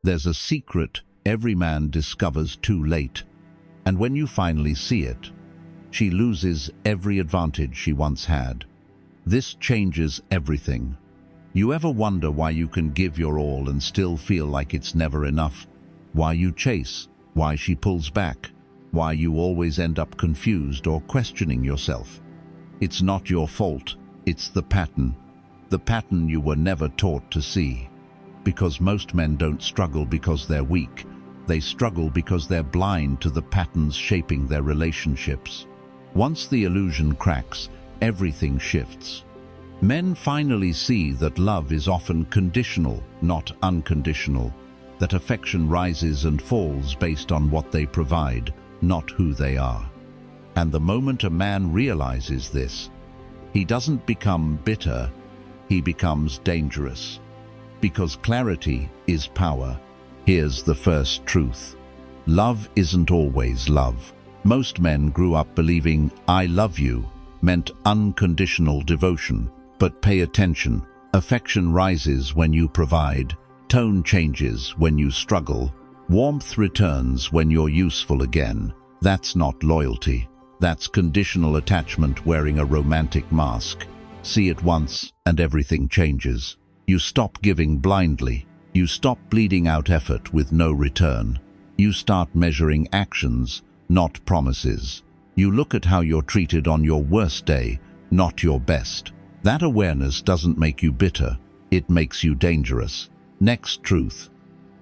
There's a secret every man discovers too late, and when you finally see it, she loses every advantage she once had. This changes everything. You ever wonder why you can give your all and still feel like it's never enough? Why you chase? Why she pulls back? Why you always end up confused or questioning yourself? It's not your fault, it's the pattern. The pattern you were never taught to see. Because most men don't struggle because they're weak. They struggle because they're blind to the patterns shaping their relationships. Once the illusion cracks, everything shifts. Men finally see that love is often conditional, not unconditional, that affection rises and falls based on what they provide, not who they are. And the moment a man realizes this, he doesn't become bitter, he becomes dangerous. Because clarity is power. Here's the first truth. Love isn't always love. Most men grew up believing "I love you" meant unconditional devotion. But pay attention. Affection rises when you provide. Tone changes when you struggle. Warmth returns when you're useful again. That's not loyalty. That's conditional attachment wearing a romantic mask. See it once and everything changes. You stop giving blindly. You stop bleeding out effort with no return. You start measuring actions, not promises. You look at how you're treated on your worst day, not your best. That awareness doesn't make you bitter, it makes you dangerous. Next truth.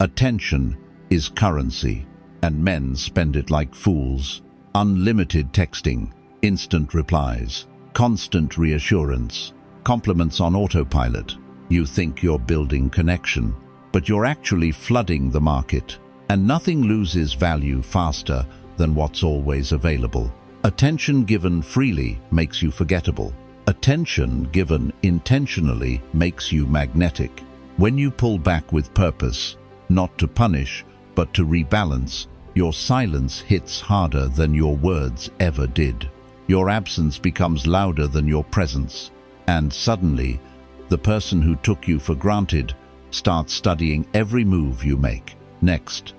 Attention is currency, and men spend it like fools. Unlimited texting, instant replies, constant reassurance, compliments on autopilot. You think you're building connection, but you're actually flooding the market. And nothing loses value faster than what's always available. Attention given freely makes you forgettable. Attention given intentionally makes you magnetic. When you pull back with purpose, not to punish, but to rebalance, your silence hits harder than your words ever did. Your absence becomes louder than your presence. And suddenly, the person who took you for granted starts studying every move you make. Next,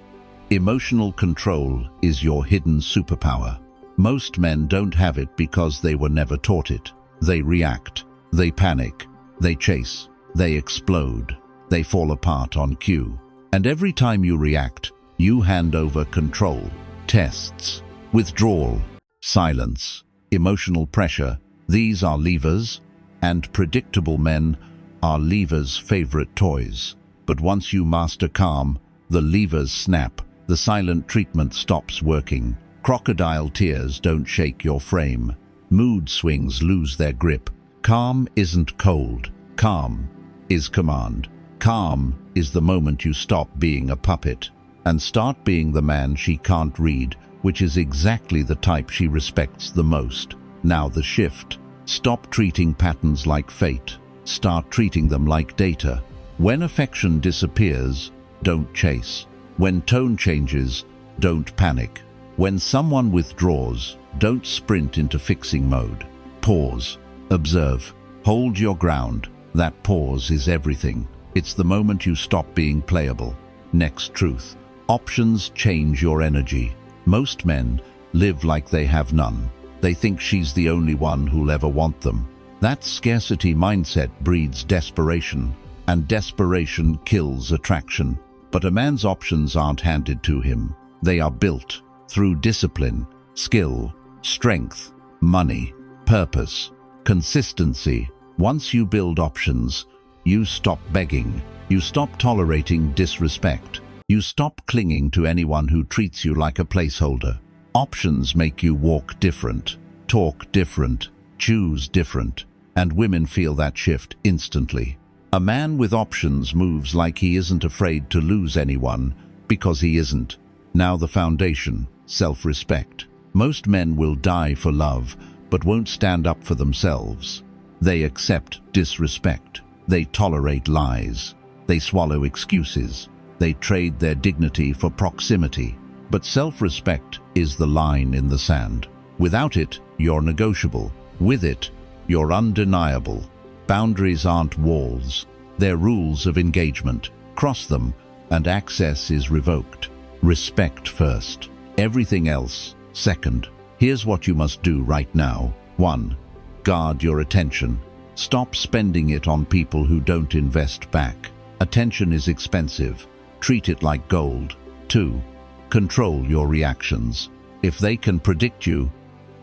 emotional control is your hidden superpower. Most men don't have it because they were never taught it. They react, they panic, they chase, they explode, they fall apart on cue. And every time you react, you hand over control. Tests, withdrawal, silence, emotional pressure. These are levers, and predictable men are levers' favorite toys. But once you master calm, the levers snap. The silent treatment stops working. Crocodile tears don't shake your frame. Mood swings lose their grip. Calm isn't cold. Calm is command. Calm is the moment you stop being a puppet and start being the man she can't read, which is exactly the type she respects the most. Now the shift. Stop treating patterns like fate. Start treating them like data. When affection disappears, don't chase. When tone changes, don't panic. When someone withdraws, don't sprint into fixing mode. Pause. Observe. Hold your ground. That pause is everything. It's the moment you stop being playable. Next truth. Options change your energy. Most men live like they have none. They think she's the only one who'll ever want them. That scarcity mindset breeds desperation, and desperation kills attraction. But a man's options aren't handed to him. They are built through discipline, skill, strength, money, purpose, consistency. Once you build options, you stop begging. You stop tolerating disrespect. You stop clinging to anyone who treats you like a placeholder. Options make you walk different, talk different, choose different, and women feel that shift instantly. A man with options moves like he isn't afraid to lose anyone, because he isn't. Now the foundation, self-respect. Most men will die for love, but won't stand up for themselves. They accept disrespect. They tolerate lies. They swallow excuses. They trade their dignity for proximity. But self-respect is the line in the sand. Without it, you're negotiable. With it, you're undeniable. Boundaries aren't walls. They're rules of engagement. Cross them, and access is revoked. Respect first. Everything else second. Here's what you must do right now. 1. Guard your attention. Stop spending it on people who don't invest back. Attention is expensive. Treat it like gold. 2. Control your reactions. If they can predict you,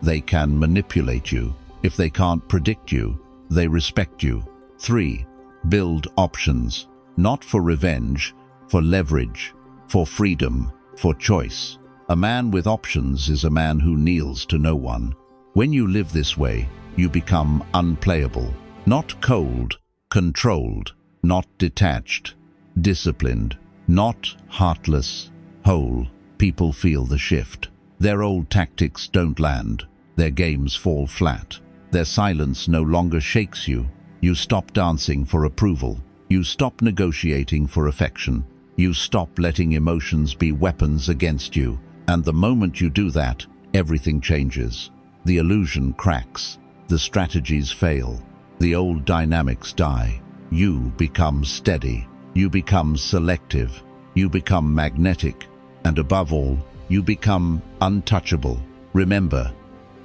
they can manipulate you. If they can't predict you, they respect you. 3. Build options. Not for revenge, for leverage, for freedom, for choice. A man with options is a man who kneels to no one. When you live this way, you become unplayable. Not cold, controlled. Not detached, disciplined. Not heartless, whole. People feel the shift. Their old tactics don't land. Their games fall flat. Their silence no longer shakes you. You stop dancing for approval. You stop negotiating for affection. You stop letting emotions be weapons against you. And the moment you do that, everything changes. The illusion cracks. The strategies fail. The old dynamics die. You become steady. You become selective. You become magnetic. And above all, you become untouchable. Remember,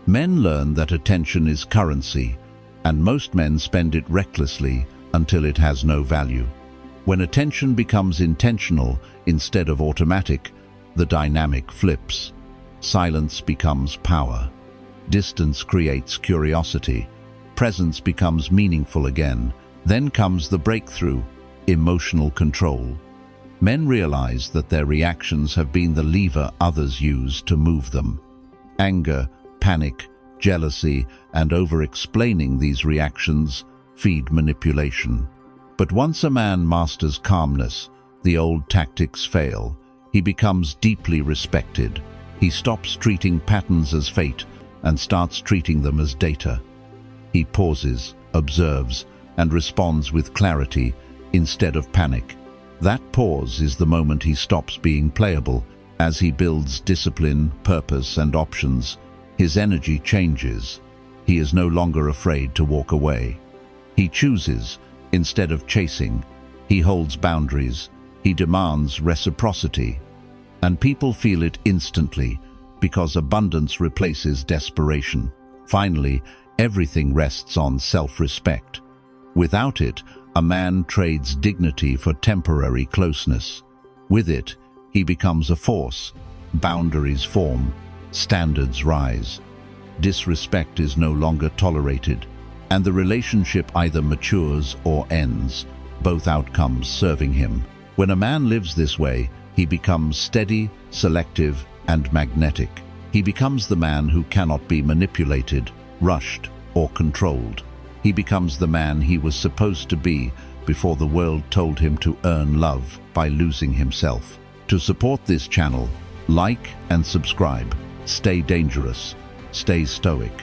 men learn that attention is currency, and most men spend it recklessly until it has no value. When attention becomes intentional instead of automatic, the dynamic flips. Silence becomes power. Distance creates curiosity. Presence becomes meaningful again. Then comes the breakthrough, emotional control. Men realize that their reactions have been the lever others use to move them. Anger, panic, jealousy, and over-explaining these reactions feed manipulation. But once a man masters calmness, the old tactics fail. He becomes deeply respected. He stops treating patterns as fate and starts treating them as data. He pauses, observes, and responds with clarity instead of panic. That pause is the moment he stops being playable. As he builds discipline, purpose, and options, his energy changes. He is no longer afraid to walk away. He chooses instead of chasing. He holds boundaries. He demands reciprocity. And people feel it instantly because abundance replaces desperation. Finally, everything rests on self-respect. Without it, a man trades dignity for temporary closeness. With it, he becomes a force. Boundaries form. Standards rise. Disrespect is no longer tolerated, and the relationship either matures or ends, both outcomes serving him. When a man lives this way, he becomes steady, selective, and magnetic. He becomes the man who cannot be manipulated, rushed, or controlled. He becomes the man he was supposed to be before the world told him to earn love by losing himself. To support this channel, like and subscribe. Stay dangerous. Stay stoic.